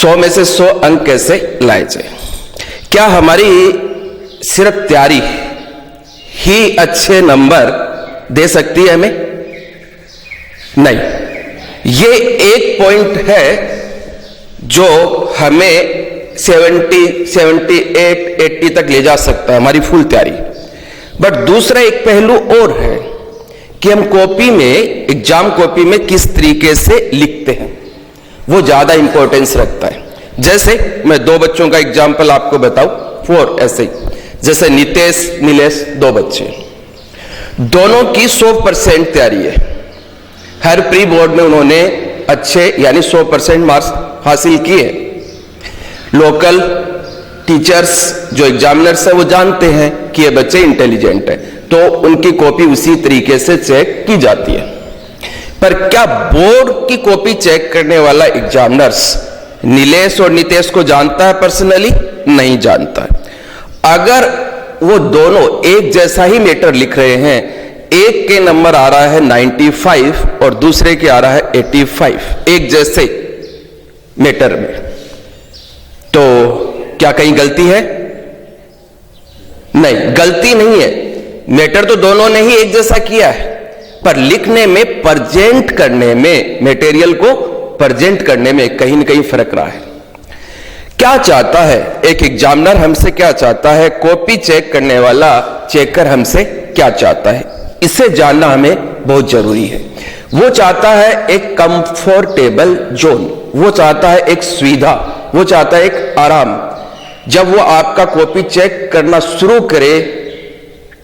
100 में से 100 अंक कैसे लाए जाए? क्या हमारी सिर्फ तैयारी ही अच्छे नंबर दे सकती है हमें? नहीं, ये एक पॉइंट है जो हमें 70, 78, 80 तक ले जा सकता है हमारी फुल तैयारी। बट दूसरा एक पहलू और है कि हम कॉपी में, एग्जाम कॉपी में किस तरीके से लिखते हैं, वो ज्यादा इंपॉर्टेंस रखता है। जैसे मैं दो बच्चों का एग्जाम्पल आपको बताऊं, 4 ऐसे ही, जैसे नितेश नीलेश, दो बच्चे, दोनों की 100% तैयारी है। हर प्री बोर्ड में उन्होंने अच्छे यानी 100% मार्क्स हासिल किए। लोकल टीचर्स जो एग्जामिनर्स है वो जानते हैं कि ये बच्चे इंटेलिजेंट है, तो उनकी कॉपी उसी तरीके से चेक की जाती है। पर क्या बोर्ड की कॉपी चेक करने वाला एग्जामिनर्स नीलेश और नितेश को जानता है पर्सनली? नहीं जानता है। अगर वो दोनों एक जैसा ही मैटर लिख रहे हैं, एक के नंबर आ रहा है 95 और दूसरे के आ रहा है 85, एक जैसे मैटर में, तो क्या कहीं गलती है? नहीं, गलती नहीं है। मैटर तो दोनों ने ही एक जैसा किया है, पर लिखने में, प्रेजेंट करने में, मटेरियल को प्रेजेंट करने में कहीं ना कहीं फर्क रहा है। क्या चाहता है एक एग्जामिनर हमसे? क्या चाहता है कॉपी चेक करने वाला चेकर हमसे? क्या चाहता है? इसे जानना हमें बहुत जरूरी है। वो चाहता है एक कंफर्टेबल जोन, वो चाहता है एक सुविधा, वो चाहता है एक आराम। जब वो आपका कॉपी चेक करना शुरू करे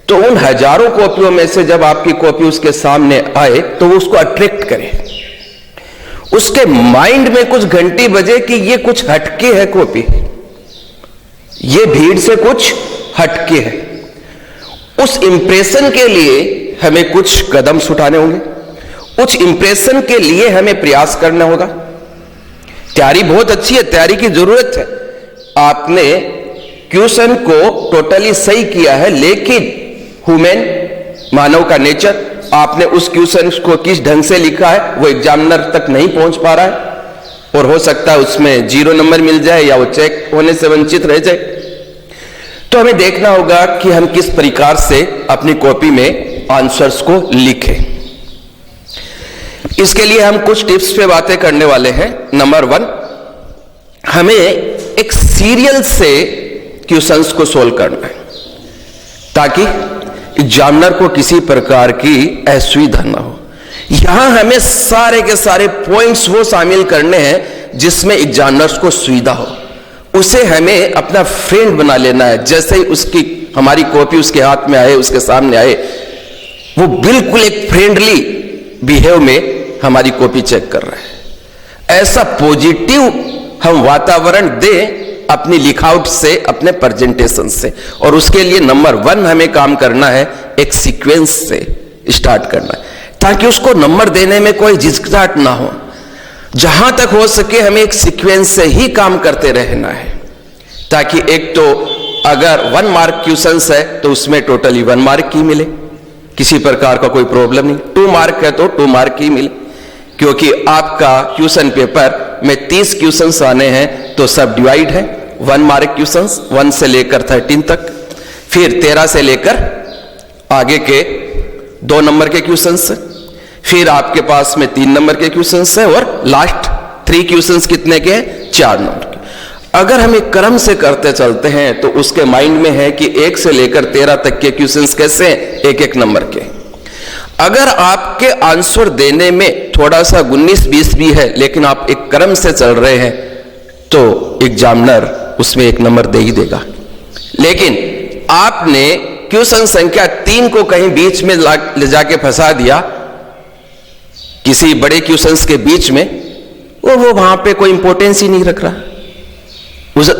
तो उन हजारों कॉपियों में से जब आपकी कॉपी उसके सामने आए तो वो उसको अट्रैक्ट करे, उसके माइंड में कुछ घंटी बजे कि ये कुछ हटके है कॉपी, ये भीड़ से कुछ हटके है। उस इंप्रेशन के लिए हमें कुछ कदम उठाने होंगे, उस इंप्रेशन के लिए हमें प्रयास करना होगा। तैयारी बहुत अच्छी है, तैयारी की जरूरत है। आपने क्वेश्चन को टोटली सही किया है, लेकिन ह्यूमन, मानव का नेचर, आपने उस क्वेश्चन को किस ढंग से लिखा है वो एग्जामिनर तक नहीं पहुंच पा रहा है और हो सकता है उसमें 0 नंबर मिल जाए या वो चेक होने से वंचित रह जाए। तो हमें देखना होगा कि हम किस प्रकार से अपनी कॉपी में आंसर्स को लिखें। इसके लिए हम कुछ टिप्स पे बातें करने वाले हैं। नंबर 1, हमें एक सीरियल से क्वेश्चंस को सोल्व करना है ताकि एग्जामिनर को किसी प्रकार की असुविधा ना हो। यहां हमें सारे के सारे पॉइंट्स वो शामिल करने हैं जिसमें एग्जामिनर्स को सुविधा हो। उसे हमें अपना फ्रेंड बना लेना है। जैसे ही उसकी हमारी कॉपी उसके हाथ में आए, उसके सामने आए, वो बिल्कुल एक फ्रेंडली बिहेव में हमारी कॉपी चेक कर रहा है। ऐसा पॉजिटिव हम वातावरण दें अपनी लिखावट से, अपने प्रेजेंटेशन से। और उसके लिए नंबर 1 हमें काम करना है, एक सीक्वेंस से स्टार्ट करना है ताकि उसको नंबर देने में कोई झिझकझाहट ना हो। जहां तक हो सके हमें एक सीक्वेंस से ही काम करते रहना है ताकि एक तो अगर 1 मार्क क्वेश्चंस है तो उसमें टोटली 1 मार्क ही मिले, किसी प्रकार का कोई प्रॉब्लम नहीं। 2 मार्क है तो 2 मार्क ही मिले, क्योंकि आपका क्वेश्चन पेपर में 30 क्वेश्चंस आने हैं तो सब डिवाइड है। 1 मार्क क्वेश्चंस 1 से लेकर 13 तक, फिर 13 से लेकर आगे के 2 नंबर के क्वेश्चंस, फिर आपके पास में 3 नंबर के क्वेश्चंस है और लास्ट 3 क्वेश्चंस कितने के हैं? 4 नंबर के। अगर हम एक क्रम से करते चलते हैं तो उसके माइंड में है कि 1 से लेकर 13 तक के क्वेश्चंस कैसे हैं? 1-1 नंबर के। अगर आपके आंसर देने में थोड़ा सा 19-20 भी है लेकिन आप एक क्रम से चल रहे हैं तो एग्जामिनर उसमें 1 नंबर दे ही देगा। लेकिन आपने क्वेश्चन संख्या 3 को कहीं बीच में ले जाके फंसा दिया, किसी बड़े क्वेश्चंस के बीच में, वो वहां पे कोई इंपॉर्टेंस ही नहीं रख रहा,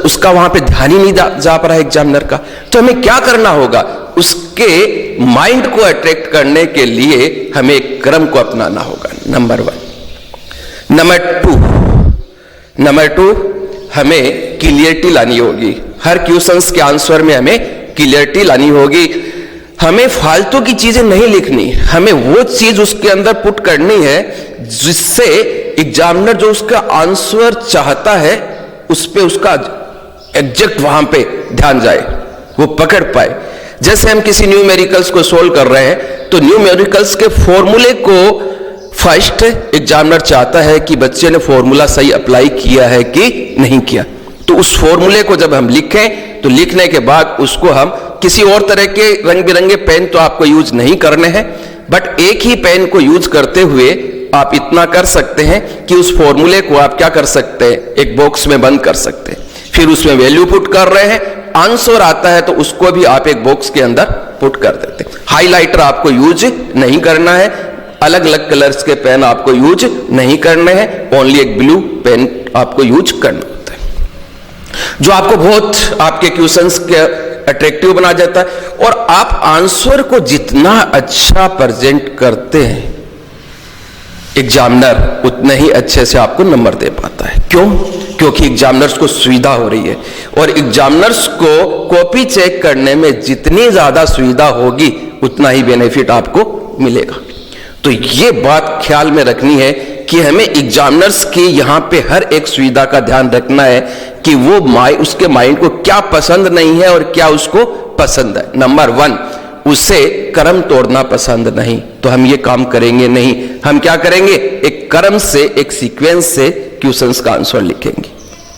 उसका वहां पे ध्यान ही नहीं जा पा रहा है एग्जामिनर का। तो हमें क्या करना होगा? उसके माइंड को अट्रैक्ट करने के लिए हमें एक क्रम को अपनाना होगा। नंबर 1। नंबर 2 हमें क्लियरिटी लानी होगी। हर क्वेश्चंस के आंसर में हमें क्लियरिटी लानी होगी। हमें फालतू की चीजें नहीं लिखनी, हमें वो चीज उसके अंदर पुट करनी है जिससे एग्जामिनर जो उसका आंसर चाहता है उस पे उसका एग्जैक्ट वहां पे ध्यान जाए, वो पकड़ पाए। जैसे हम किसी न्यूमेरिकल्स को सोल्व कर रहे हैं तो न्यूमेरिकल्स के फॉर्मूले को फर्स्ट एग्जामिनर चाहता है कि बच्चे ने फॉर्मूला सही अप्लाई किया है कि नहीं किया। तो उस फॉर्मूले को जब हम लिखें तो लिखने के बाद उसको हम किसी और तरह के रंग बिरंगे पेन तो आपको यूज नहीं करने हैं, बट एक ही पेन को यूज करते हुए आप इतना कर सकते हैं कि उस फॉर्मूले को आप क्या कर सकते हैं, एक बॉक्स में बंद कर सकते हैं। फिर उसमें वैल्यू पुट कर रहे हैं, आंसर आता है तो उसको भी आप एक बॉक्स के अंदर पुट कर देते हैं। हाइलाइटर आपको यूज नहीं करना है, अलग अलग कलर्स के पेन आपको यूज नहीं करने हैं, ओनली एक ब्लू पेन आपको यूज करना होता है, जो आपको बहुत आपके क्वेश्चंस के अट्रैक्टिव बना जाता है। और आप आंसर को जितना अच्छा प्रेजेंट करते हैं एग्जामिनर उतने ही अच्छे से आपको नंबर दे पाता है। क्यों? क्योंकि एग्जामिनर्स को सुविधा हो रही है, और एग्जामिनर्स को कॉपी चेक करने में जितनी ज्यादा सुविधा होगी उतना ही बेनिफिट आपको मिलेगा। तो ये बात ख्याल में रखनी है कि हमें एग्जामिनर्स की यहां पे हर एक सुविधा का ध्यान रखना है कि वो उसके माइंड को क्या पसंद नहीं है और क्या उसको पसंद है। नंबर 1, उसे क्रम तोड़ना पसंद नहीं, तो हम ये काम करेंगे नहीं। हम क्या करेंगे, एक क्रम से, एक सीक्वेंस से क्वेश्चंस का आंसर लिखेंगे,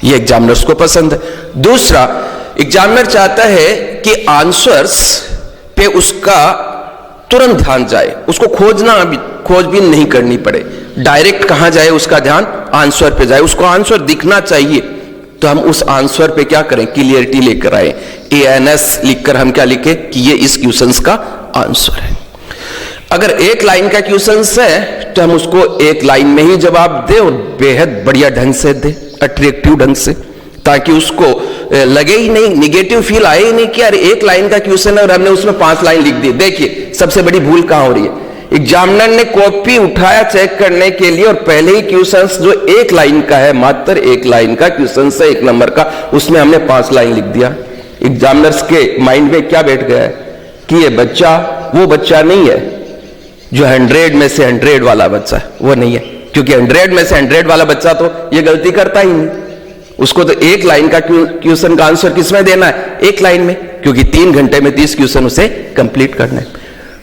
ये एग्जामिनर्स को पसंद है। दूसरा, एग्जामिनर चाहता है कि आंसर्स पे उसका तुरंत ध्यान जाए, उसको खोजबीन नहीं करनी पड़े, डायरेक्ट कहां जाए, उसका ध्यान आंसर पे जाए, उसको आंसर दिखना चाहिए। तो हम उस आंसर पे क्या करें, क्लियरिटी लेकर आए। ANS लिखकर हम क्या लिखे कि ये इस क्वेश्चंस का आंसर है। अगर एक लाइन का क्वेश्चंस है तो हम उसको एक लाइन में ही जवाब दे और बेहद बढ़िया ढंग से दे, अट्रैक्टिव ढंग से, ताकि उसको लगे ही नहीं, निगेटिव फील आए ही नहीं कि यार एक लाइन का क्वेश्चन है और हमने उसमें 5 लाइन लिख दी। देखिए सबसे बड़ी भूल कहां हो रही है, एग्जामिनर ने कॉपी उठाया चेक करने के लिए और पहले ही क्वेश्चन जो एक लाइन का है, मात्र एक लाइन का क्वेश्चन है, 1 नंबर का, उसमें हमने 5 लाइन लिख दिया। एग्जामिनर्स के माइंड में क्या बैठ गया है कि ये बच्चा वो बच्चा नहीं है जो 100 में से 100 वाला बच्चा है, वो नहीं है, क्योंकि 100 में से 100 वाला बच्चा तो ये गलती करता ही नहीं। उसको तो एक लाइन का क्वेश्चन का आंसर किसमें देना है, एक लाइन में, क्योंकि 3 घंटे में 30 क्वेश्चन उसे कंप्लीट करना है।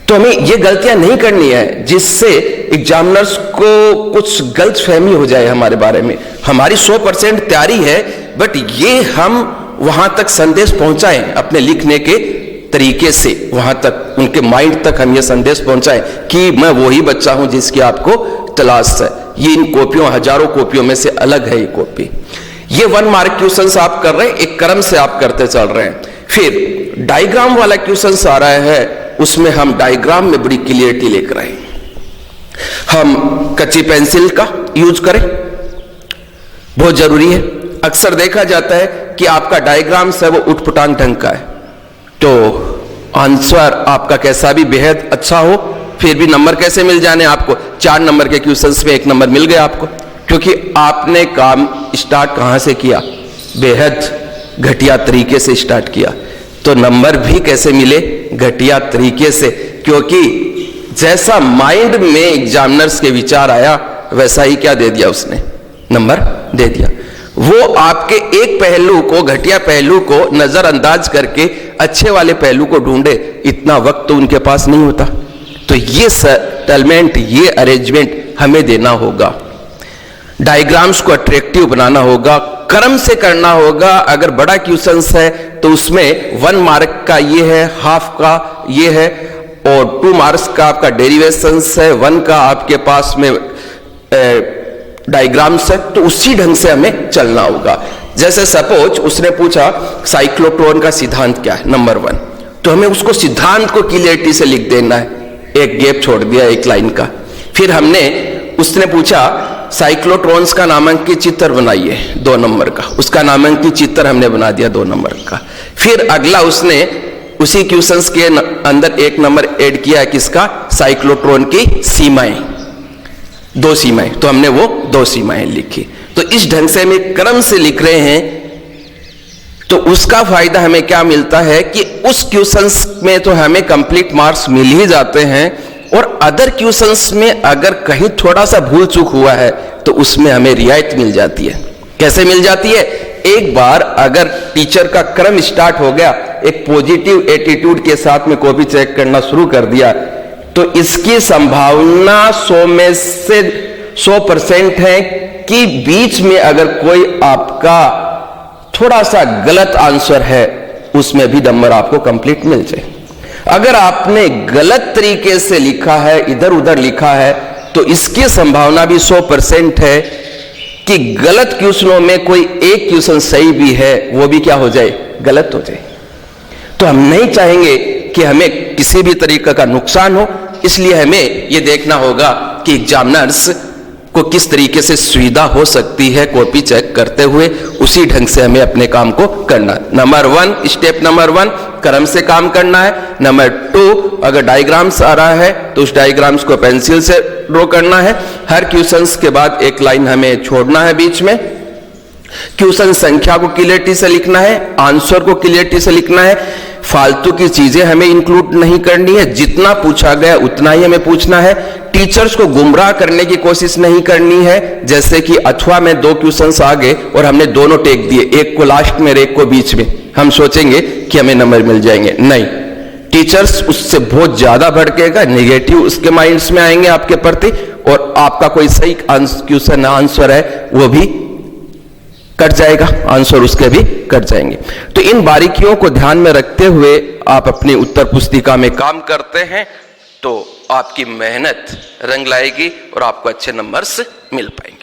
तो हमें ये गलतियां नहीं करनी है जिससे एग्जामिनर्स को कुछ गलत फहमी हो जाए हमारे बारे में। हमारी 100% तैयारी है, बट ये हम वहां तक संदेश पहुंचाएं अपने लिखने के तरीके से, वहां तक उनके माइंड तक हम ये संदेश पहुंचाएं कि मैं वही बच्चा हूं जिसकी आपको तलाश है। ये इन कॉपियों, हजारों कॉपियों में से अलग है ये कॉपी। ये 1 मार्क क्वेश्चंस आप कर रहे हैं, एक क्रम से आप करते चल रहे हैं। फिर डायग्राम वाला क्वेश्चंस आ रहा है, उसमें हम डायग्राम में बड़ी क्लियरिटी लेकर आए। हम कच्ची पेंसिल का यूज करें, बहुत जरूरी है। अक्सर देखा जाता है कि आपका डायग्राम है वो उठपटांग ढंग का है, तो आंसर आपका कैसा भी बेहद अच्छा हो, फिर भी नंबर कैसे मिल जाने आपको, 4 नंबर के क्वेश्चंस में 1 नंबर मिल गया आपको, क्योंकि आपने काम स्टार्ट कहां से किया, बेहद घटिया तरीके से स्टार्ट किया। तो नंबर भी कैसे मिले, घटिया तरीके से, क्योंकि जैसा माइंड में एग्जामिनर्स के विचार आया वैसा ही क्या दे दिया उसने, नंबर दे दिया। वो आपके एक पहलू को, घटिया पहलू को नजरअंदाज करके अच्छे वाले पहलू को ढूंढे, इतना वक्त तो उनके पास नहीं होता। तो ये सेटलमेंट, ये अरेंजमेंट हमें देना होगा, डायग्राम्स को अट्रैक्टिव बनाना होगा, क्रम से करना होगा। अगर बड़ा क्वेश्चन है तो उसमें 1 मार्क का ये है, हाफ का ये है, और 2 मार्क्स का आपका डेरिवेशन है, 1 का आपके पास में डायग्राम्स है, तो उसी ढंग से हमें चलना होगा। जैसे सपोज उसने पूछा साइक्लोट्रॉन का सिद्धांत क्या है, नंबर 1, तो हमें उसको सिद्धांत को क्लियरिटी से लिख देना है, एक गैप छोड़ दिया 1 लाइन का। फिर उसने पूछा साइक्लोट्रॉन्स का नामांकित चित्र बनाइए 2 नंबर का, उसका नामांकित चित्र हमने बना दिया 2 नंबर का। फिर अगला उसने उसी क्वेश्चंस के अंदर 1 नंबर ऐड किया, किसका, साइक्लोट्रॉन की सीमाएं, 2 सीमाएं, तो हमने वो 2 सीमाएं लिखी। तो इस ढंग से हम एक क्रम से लिख रहे हैं, तो उसका फायदा हमें क्या मिलता है कि उस क्वेश्चंस में तो हमें कंप्लीट मार्क्स मिल ही जाते हैं, और अदर क्वेश्चंस में अगर कहीं थोड़ा सा भूल चूक हुआ है तो उसमें हमें रियायत मिल जाती है। कैसे मिल जाती है एक बार अगर टीचर का क्रम स्टार्ट हो गया, एक पॉजिटिव एटीट्यूड के साथ में कॉपी चेक करना शुरू कर दिया, तो इसकी संभावना 100 में से 100% है कि बीच में अगर कोई आपका थोड़ा सा गलत आंसर है, उसमें भी नंबर आपको कंप्लीट मिल जाए। अगर आपने गलत तरीके से लिखा है, इधर उधर लिखा है, तो इसकी संभावना भी 100% है कि गलत क्वेश्चनों में कोई एक क्वेश्चन सही भी है, वो भी क्या हो जाए, गलत हो जाए। तो हम नहीं चाहेंगे कि हमें किसी भी तरीके का नुकसान हो, इसलिए हमें यह देखना होगा कि एग्जामिनर्स को किस तरीके से सुविधा हो सकती है कॉपी चेक करते हुए, उसी ढंग से हमें अपने काम को करना है। नंबर 1, स्टेप नंबर 1 क्रम से काम करना है। नंबर 2, अगर डायग्राम्स आ रहा है तो उस डायग्राम्स को पेंसिल से ड्रॉ करना है। हर क्वेश्चंस के बाद एक लाइन हमें छोड़ना है बीच में। क्वेश्चन संख्या को क्लियरिटी से लिखना है, आंसर को क्लियरिटी से लिखना है। फालतू की चीजें हमें इंक्लूड नहीं करनी है, जितना पूछा गया उतना ही हमें पूछना है। टीचर्स को गुमराह करने की कोशिश नहीं करनी है, जैसे कि अथवा में 2 क्वेश्चंस आ गए और हमने दोनों टेक दिए, एक को लास्ट में और एक को बीच में, हम सोचेंगे कि हमें नंबर मिल जाएंगे। नहीं, टीचर्स उससे बहुत ज्यादा भड़केगा, नेगेटिव उसके माइंड्स में आएंगे आपके प्रति, और आपका कोई सही क्वेश्चन आंसर है वो भी कट जाएगा, आंसर उसके भी कट जाएंगे। तो इन बारीकियों को ध्यान में रखते हुए आप अपनी उत्तर पुस्तिका में काम करते हैं तो आपकी मेहनत रंग लाएगी और आपको अच्छे नंबर्स मिल पाएंगे।